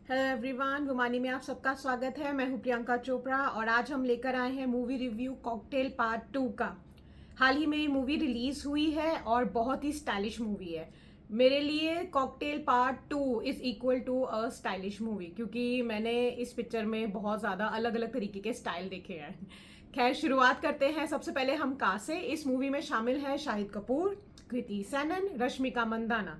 Hello everyone, गुमानी में आप सबका स्वागत है। मैं हूं प्रियंका चोपड़ा और आज हम लेकर आए हैं मूवी रिव्यू कॉकटेल पार्ट 2 का। हाल ही में ये मूवी रिलीज हुई है और बहुत ही स्टाइलिश मूवी है। मेरे लिए Cocktail part 2 is equal to a stylish movie, क्योंकि मैंने इस पिक्चर में बहुत ज़्यादा अलग अलग तरीके के स्टाइल देखे हैं। खैर, शुरुआत करते हैं। सबसे पहले हम कास्ट से। इस मूवी में शामिल है शाहिद कपूर, कृति सेनन, रश्मिका मंदाना।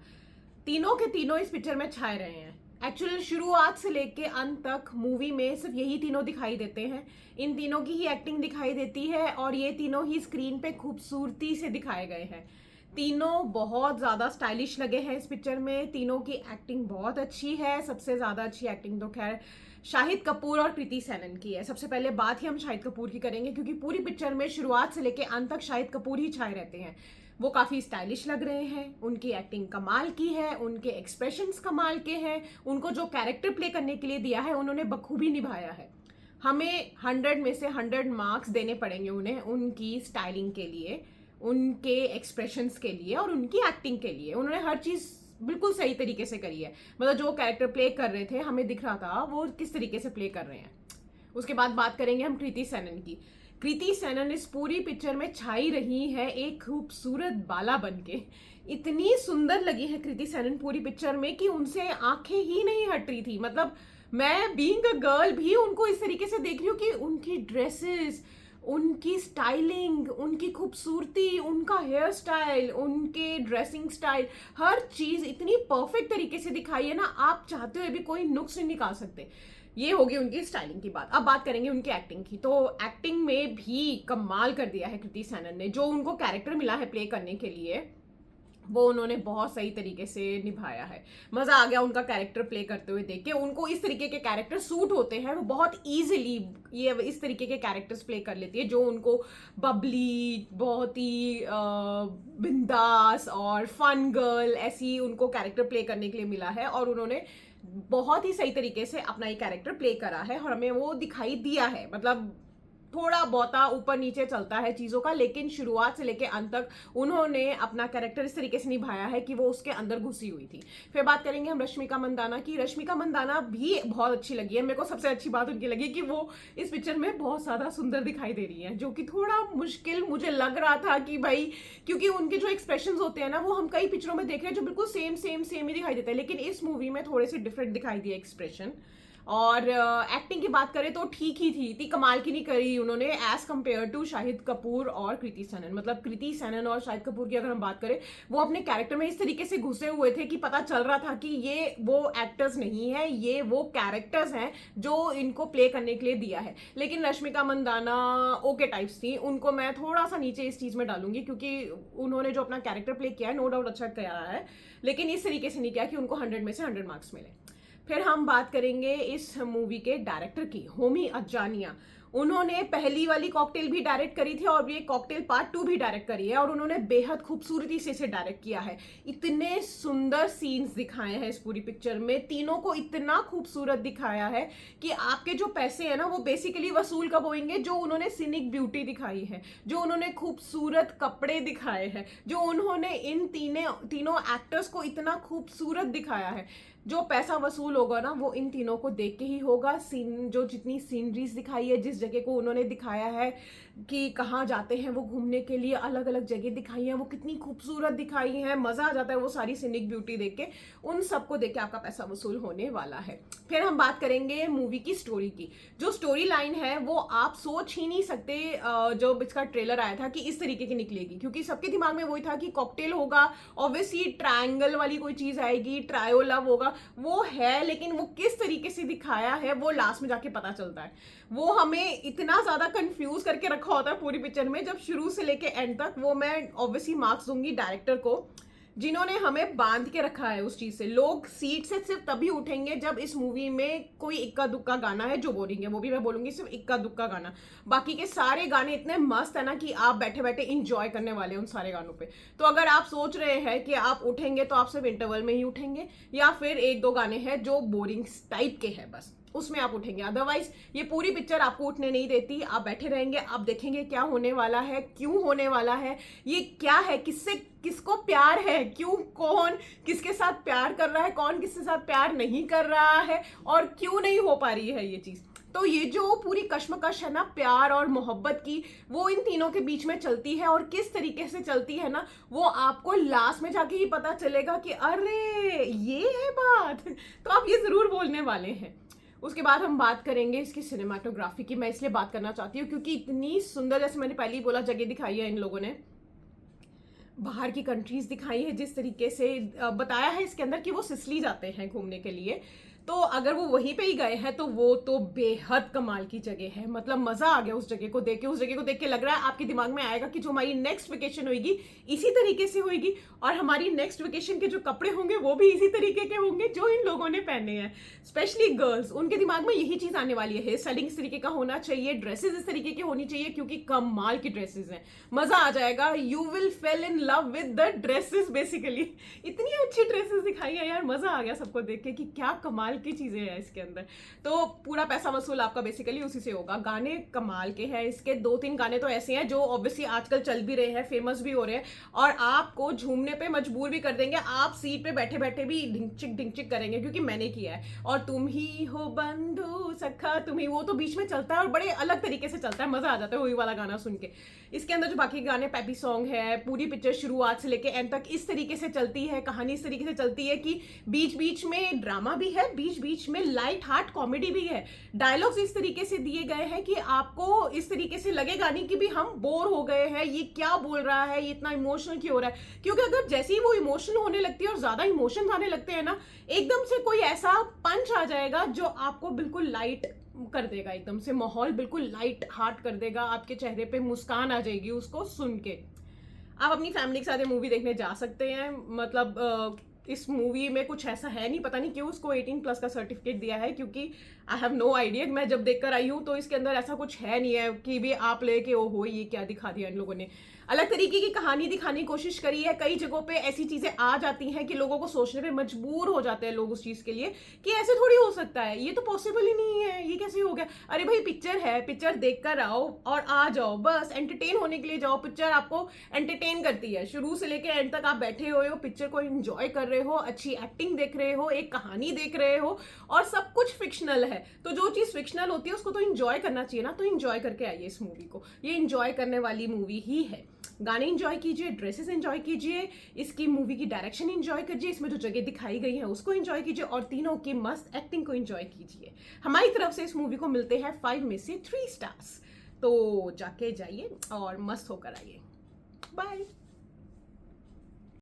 तीनों के तीनों इस पिक्चर में छाए रहे हैं। एक्चुअल शुरुआत से लेके अंत तक मूवी में सिर्फ यही तीनों दिखाई देते हैं। इन तीनों की ही एक्टिंग दिखाई देती है और ये तीनों ही स्क्रीन पे खूबसूरती से दिखाए गए हैं। तीनों बहुत ज़्यादा स्टाइलिश लगे हैं इस पिक्चर में। तीनों की एक्टिंग बहुत अच्छी है। सबसे ज़्यादा अच्छी एक्टिंग तो खैर शाहिद कपूर और कृति सेनन की है। सबसे पहले बात ही हम शाहिद कपूर की करेंगे, क्योंकि पूरी पिक्चर में शुरुआत से लेके अंत तक शाहिद कपूर ही छाए रहते हैं। वो काफ़ी स्टाइलिश लग रहे हैं। उनकी एक्टिंग कमाल की है, उनके एक्सप्रेशंस कमाल के हैं। उनको जो कैरेक्टर प्ले करने के लिए दिया है उन्होंने बखूबी निभाया है। हमें 100 में से 100 मार्क्स देने पड़ेंगे उन्हें, उनकी स्टाइलिंग के लिए, उनके एक्सप्रेशंस के लिए और उनकी एक्टिंग के लिए। उन्होंने हर चीज़ बिल्कुल सही तरीके से करी है। मतलब जो कैरेक्टर प्ले कर रहे थे, हमें दिख रहा था वो किस तरीके से प्ले कर रहे हैं। उसके बाद बात करेंगे हम कृति सेनन की। कृति सेनन इस पूरी पिक्चर में छाई रही है एक खूबसूरत बाला बन के। इतनी सुंदर लगी है कृति सेनन पूरी पिक्चर में कि उनसे आंखें ही नहीं हट रही थी। मतलब मैं बीइंग अ गर्ल भी उनको इस तरीके से देख रही हूँ कि उनकी ड्रेसेस, उनकी स्टाइलिंग, उनकी खूबसूरती, उनका हेयर स्टाइल, उनके ड्रेसिंग स्टाइल, हर चीज़ इतनी परफेक्ट तरीके से दिखाई है ना, आप चाहते हुए भी कोई नुक्स नहीं निकाल सकते। ये होगी उनकी स्टाइलिंग की बात। अब बात करेंगे उनकी एक्टिंग की। तो एक्टिंग में भी कमाल कर दिया है कृति सेनन ने। जो उनको कैरेक्टर मिला है प्ले करने के लिए, वो उन्होंने बहुत सही तरीके से निभाया है। मजा आ गया उनका कैरेक्टर प्ले करते हुए देख के। उनको इस तरीके के कैरेक्टर सूट होते हैं। वो बहुत इजीली ये इस तरीके के कैरेक्टर्स प्ले कर लेती है जो उनको बबली, बहुत ही बिंदास और फन गर्ल, ऐसी उनको कैरेक्टर प्ले करने के लिए मिला है और उन्होंने बहुत ही सही तरीके से अपना ये कैरेक्टर प्ले करा है और हमें वो दिखाई दिया है। मतलब थोड़ा बहुता ऊपर नीचे चलता है चीज़ों का, लेकिन शुरुआत से लेके अंत तक उन्होंने अपना कैरेक्टर इस तरीके से निभाया है कि वो उसके अंदर घुसी हुई थी। फिर बात करेंगे हम रश्मिका मंदाना की। रश्मिका मंदाना भी बहुत अच्छी लगी है। मेरे को सबसे अच्छी बात उनकी लगी कि वो इस पिक्चर में बहुत ज़्यादा सुंदर दिखाई दे रही है, जो कि थोड़ा मुश्किल मुझे लग रहा था कि भाई, क्योंकि उनके जो एक्सप्रेशन होते हैं ना, वो हम कई पिक्चरों में देख रहे हैं जो बिल्कुल सेम सेम सेम ही दिखाई देते हैं, लेकिन इस मूवी में थोड़े से डिफरेंट दिखाई दिए एक्सप्रेशन। और एक्टिंग की बात करें तो ठीक ही थी, इतनी कमाल की नहीं करी उन्होंने as compared to Shahid Kapoor और कृति सेनन। मतलब कृति सेनन और शाहिद कपूर की अगर हम बात करें, वो अपने कैरेक्टर में इस तरीके से घुसे हुए थे कि पता चल रहा था कि ये वो एक्टर्स नहीं है, ये वो कैरेक्टर्स हैं जो इनको प्ले करने के लिए दिया है। लेकिन रश्मिका मंदाना ओके टाइप्स थी। उनको मैं थोड़ा सा नीचे इस चीज़ में डालूंगी, क्योंकि उन्होंने जो अपना कैरेक्टर प्ले किया है नो डाउट अच्छा किया है, लेकिन इस तरीके से नहीं किया कि उनको 100 में से 100 मार्क्स मिले। फिर हम बात करेंगे इस मूवी के डायरेक्टर की, होमी अज्जानिया। उन्होंने पहली वाली कॉकटेल भी डायरेक्ट करी थी और ये कॉकटेल पार्ट 2 भी डायरेक्ट करी है और उन्होंने बेहद खूबसूरती से इसे डायरेक्ट किया है। इतने सुंदर सीन्स दिखाए हैं इस पूरी पिक्चर में। तीनों को इतना खूबसूरत दिखाया है कि आपके जो पैसे हैं ना, वो बेसिकली वसूल कब होंगे। जो उन्होंने सीनिक ब्यूटी दिखाई है, जो उन्होंने खूबसूरत कपड़े दिखाए हैं, जो उन्होंने इन तीनों एक्टर्स को इतना खूबसूरत दिखाया है, जो पैसा वसूल होगा ना वो इन तीनों को देख के ही होगा। सीन जो जितनी सीनरीज दिखाई है, जिस जगह को उन्होंने दिखाया है कि कहाँ जाते हैं वो घूमने के लिए, अलग अलग जगह दिखाई है, वो कितनी खूबसूरत दिखाई है। मज़ा आ जाता है वो सारी सीनिक ब्यूटी देख के। उन सबको देख के आपका पैसा वसूल होने वाला है। फिर हम बात करेंगे मूवी की स्टोरी की। जो स्टोरी लाइन है वो आप सोच ही नहीं सकते जो इसका ट्रेलर आया था कि इस तरीके की निकलेगी, क्योंकि सबके दिमाग में वही था कि कॉकटेल होगा, ऑब्वियसली ट्रायंगल वाली कोई चीज़ आएगी, ट्रायो लव होगा। वो है, लेकिन वो किस तरीके से दिखाया है वो लास्ट में जाके पता चलता है। वो हमें इतना ज्यादा कंफ्यूज करके रखा होता है पूरी पिक्चर में, जब शुरू से लेके एंड तक। वो मैं ऑब्वियसली मार्क्स दूंगी डायरेक्टर को, जिन्होंने हमें बांध के रखा है उस चीज से। लोग सीट से सिर्फ तभी उठेंगे जब इस मूवी में कोई इक्का दुक्का गाना है जो बोलेंगे, वो भी मैं बोलूंगी सिर्फ इक्का दुक्का गाना। बाकी के सारे गाने इतने मस्त है ना कि आप बैठे बैठे इंजॉय करने वाले हैं उन सारे गानों पे। तो अगर आप सोच रहे हैं कि आप उठेंगे तो आप सिर्फ इंटरवल में ही उठेंगे, या फिर एक दो गाने हैं जो बोरिंग टाइप के हैं बस। उसमें आप उठेंगे, अदरवाइज ये पूरी पिक्चर आपको उठने नहीं देती। आप बैठे रहेंगे, आप देखेंगे क्या होने वाला है, क्यों होने वाला है, ये क्या है, किससे किसको प्यार है, क्यों, कौन किसके साथ प्यार कर रहा है, कौन किसके साथ प्यार नहीं कर रहा है, और क्यों नहीं हो पा रही है ये चीज। तो ये जो पूरी कश्मकश है ना प्यार और मोहब्बत की, वो इन तीनों के बीच में चलती है, और किस तरीके से चलती है ना, वो आपको लास्ट में जाके ही पता चलेगा कि अरे ये है बात। तो आप ये जरूर बोलने वाले हैं। उसके बाद हम बात करेंगे इसकी सिनेमाटोग्राफी की। मैं इसलिए बात करना चाहती हूँ क्योंकि इतनी सुंदर, जैसे मैंने पहले ही बोला, जगह दिखाई है इन लोगों ने, बाहर की कंट्रीज दिखाई है, जिस तरीके से बताया है इसके अंदर कि वो सिसली जाते हैं घूमने के लिए। तो अगर वो वहीं पे ही गए हैं तो वो तो बेहद कमाल की जगह है। मतलब मजा आ गया उस जगह को देख के। उस जगह को देख के लग रहा है आपके दिमाग में आएगा कि जो हमारी नेक्स्ट वेकेशन होगी इसी तरीके से होगी, और हमारी नेक्स्ट वेकेशन के जो कपड़े होंगे वो भी इसी तरीके के होंगे जो इन लोगों ने पहने हैं। स्पेशली गर्ल्स, उनके दिमाग में यही चीज आने वाली है। हेयर स्टाइलिंग इस तरीके का होना चाहिए, ड्रेसेस इस तरीके की होनी चाहिए, क्योंकि कमाल की ड्रेसेस हैं। मजा आ जाएगा, you will fail in love with the dresses basically. इतनी अच्छी ड्रेसेस दिखाई है यार, मजा आ गया सबको देख के कि क्या कमाल की चीजें हैं इसके अंदर। तो पूरा पैसा वसूल आपका बेसिकली उसी से होगा। गाने कमाल के हैं इसके, 2-3 गाने तो ऐसे हैं जो ऑब्वियसली आजकल चल भी रहे हैं, फेमस भी हो रहे हैं, और आपको झूमने पे मजबूर भी कर देंगे। आप सीट पे बैठे बैठे भी ढिंचिक करेंगे, क्योंकि मैंने किया है। और तुम ही हो बंधु सखा तुम ही, वो तो बीच में चलता है और बड़े अलग तरीके से चलता है, मजा आ जाता है वही वाला गाना सुन के। इसके अंदर जो बाकी गाने पैपी सॉन्ग है, पूरी पिक्चर शुरुआत से लेके एंड तक इस तरीके से चलती है, कहानी इस तरीके से चलती है कि बीच बीच में ड्रामा भी है, बीच बीच में लाइट हार्ट कॉमेडी भी है। डायलॉग्स इस तरीके से दिए गए हैं कि आपको इस तरीके से लगेगा नहीं कि भी हम बोर हो गए हैं, ये क्या बोल रहा है, ये इतना इमोशनल क्यों हो रहा है। क्योंकि अगर जैसे ही वो इमोशनल होने लगती है और ज्यादा इमोशंस आने लगते हैं ना, एकदम से कोई ऐसा पंच आ जाएगा जो आपको बिल्कुल लाइट कर देगा, एकदम से माहौल बिल्कुल लाइट हार्ट कर देगा, आपके चेहरे पे मुस्कान आ जाएगी उसको सुन के। आप अपनी फैमिली के साथ ये मूवी देखने जा सकते हैं। मतलब इस मूवी में कुछ ऐसा है नहीं, पता नहीं क्यों उसको 18+ का सर्टिफिकेट दिया है, क्योंकि आई हैव नो आइडिया। मैं जब देखकर आई हूँ तो इसके अंदर ऐसा कुछ है नहीं है कि भी आप लेके ओहो ये क्या दिखा दिया इन लोगों ने। अलग तरीके की कहानी दिखाने की कोशिश करी है। कई जगहों पे ऐसी चीजें आ जाती हैं कि लोगों को सोचने पे मजबूर हो जाते हैं लोग उस चीज के लिए कि ऐसे थोड़ी हो सकता है, ये तो पॉसिबल ही नहीं है, ये कैसे हो गया। अरे भाई पिक्चर है, पिक्चर देख कर आओ और आ जाओ, बस एंटरटेन होने के लिए जाओ। पिक्चर आपको एंटरटेन करती है, शुरू से लेकर एंड तक आप बैठे हुए हो, पिक्चर को एंजॉय कर रहे हो, अच्छी एक्टिंग देख रहे हो, एक कहानी देख रहे हो, और सब कुछ फिक्शनल है। तो जो चीज फिक्शनल होती है उसको तो एंजॉय करना चाहिए ना, तो एंजॉय करके आइए इस मूवी को। ये एंजॉय करने वाली मूवी ही है। गाने एंजॉय कीजिए, ड्रेसेस एंजॉय कीजिए, इसकी मूवी की डायरेक्शन एंजॉय कीजिए, इसमें जो जगह दिखाई गई है उसको एंजॉय कीजिए, और तीनों की मस्त एक्टिंग को एंजॉय कीजिए। हमारी तरफ से इस मूवी को मिलते हैं 5 में से 3 स्टार्स। तो जाके जाइए और मस्त होकर आइए। बाय।